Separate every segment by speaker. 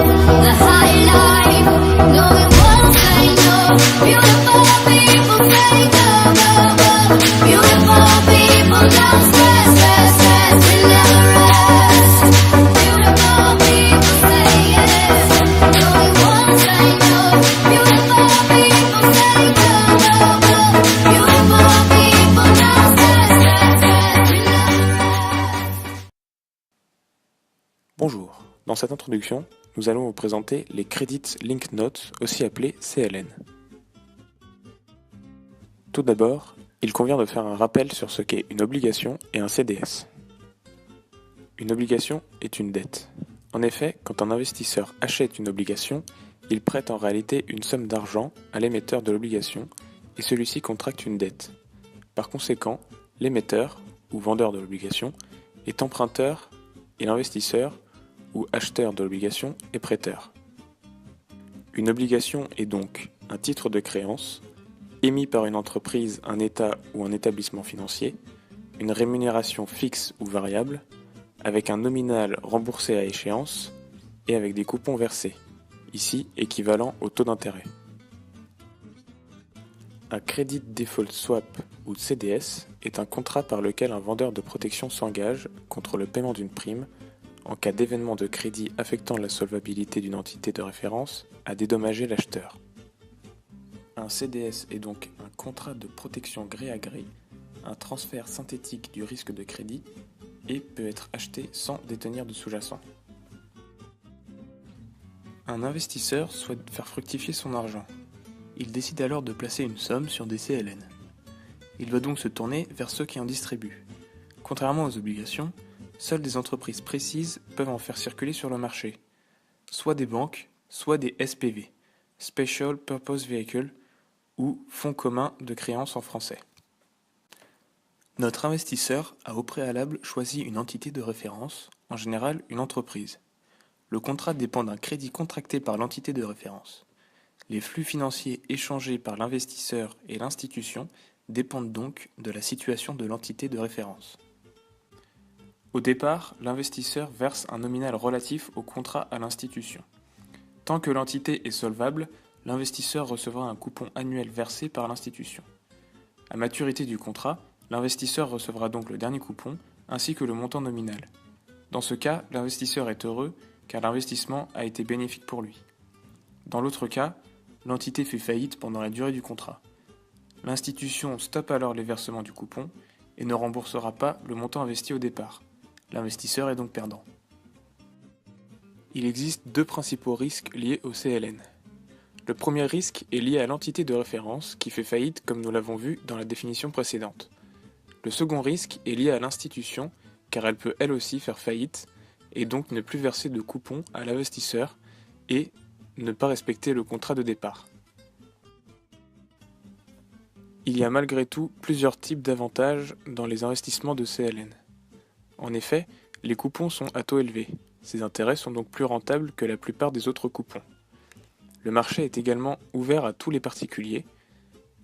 Speaker 1: the high life. No, it won't say no. Beautiful people say no, no, no. Beautiful people don't stress, stress, stress. We never rest. Beautiful people say yes. No, it won't say no. Beautiful people say no, no, no. Beautiful people don't stress, stress, stress. We never rest.
Speaker 2: Bonjour, dans cette introduction, nous allons vous présenter les Credit Linked Notes, aussi appelés CLN. Tout d'abord, il convient de faire un rappel sur ce qu'est une obligation et un CDS. Une obligation est une dette. En effet, quand un investisseur achète une obligation, il prête en réalité une somme d'argent à l'émetteur de l'obligation et celui-ci contracte une dette. Par conséquent, l'émetteur, ou vendeur de l'obligation, est emprunteur et l'investisseur, ou acheteur de l'obligation, est prêteur. Une obligation est donc un titre de créance émis par une entreprise, un État ou un établissement financier, une rémunération fixe ou variable, avec un nominal remboursé à échéance et avec des coupons versés, ici équivalent au taux d'intérêt. Un Credit Default Swap ou CDS est un contrat par lequel un vendeur de protection s'engage contre le paiement d'une prime en cas d'événement de crédit affectant la solvabilité d'une entité de référence à dédommager l'acheteur. Un CDS est donc un contrat de protection gré à gré, un transfert synthétique du risque de crédit et peut être acheté sans détenir de sous-jacent. Un investisseur souhaite faire fructifier son argent. Il décide alors de placer une somme sur des CLN. Il doit donc se tourner vers ceux qui en distribuent. Contrairement aux obligations, seules des entreprises précises peuvent en faire circuler sur le marché, soit des banques, soit des SPV, Special Purpose Vehicle, ou fonds communs de créance en français. Notre investisseur a au préalable choisi une entité de référence, en général une entreprise. Le contrat dépend d'un crédit contracté par l'entité de référence. Les flux financiers échangés par l'investisseur et l'institution dépendent donc de la situation de l'entité de référence. Au départ, l'investisseur verse un nominal relatif au contrat à l'institution. Tant que l'entité est solvable, l'investisseur recevra un coupon annuel versé par l'institution. À maturité du contrat, l'investisseur recevra donc le dernier coupon, ainsi que le montant nominal. Dans ce cas, l'investisseur est heureux, car l'investissement a été bénéfique pour lui. Dans l'autre cas, l'entité fait faillite pendant la durée du contrat. L'institution stoppe alors les versements du coupon et ne remboursera pas le montant investi au départ. L'investisseur est donc perdant. Il existe deux principaux risques liés au CLN. Le premier risque est lié à l'entité de référence qui fait faillite comme nous l'avons vu dans la définition précédente. Le second risque est lié à l'institution car elle peut elle aussi faire faillite et donc ne plus verser de coupons à l'investisseur et ne pas respecter le contrat de départ. Il y a malgré tout plusieurs types d'avantages dans les investissements de CLN. En effet, les coupons sont à taux élevé. Ces intérêts sont donc plus rentables que la plupart des autres coupons. Le marché est également ouvert à tous les particuliers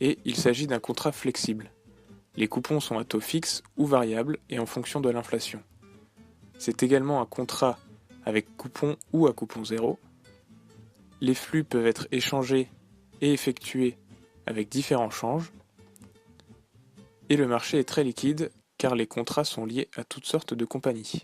Speaker 2: et il s'agit d'un contrat flexible. Les coupons sont à taux fixe ou variable et en fonction de l'inflation. C'est également un contrat avec coupon ou à coupon zéro. Les flux peuvent être échangés et effectués avec différents changes. Et le marché est très liquide car les contrats sont liés à toutes sortes de compagnies.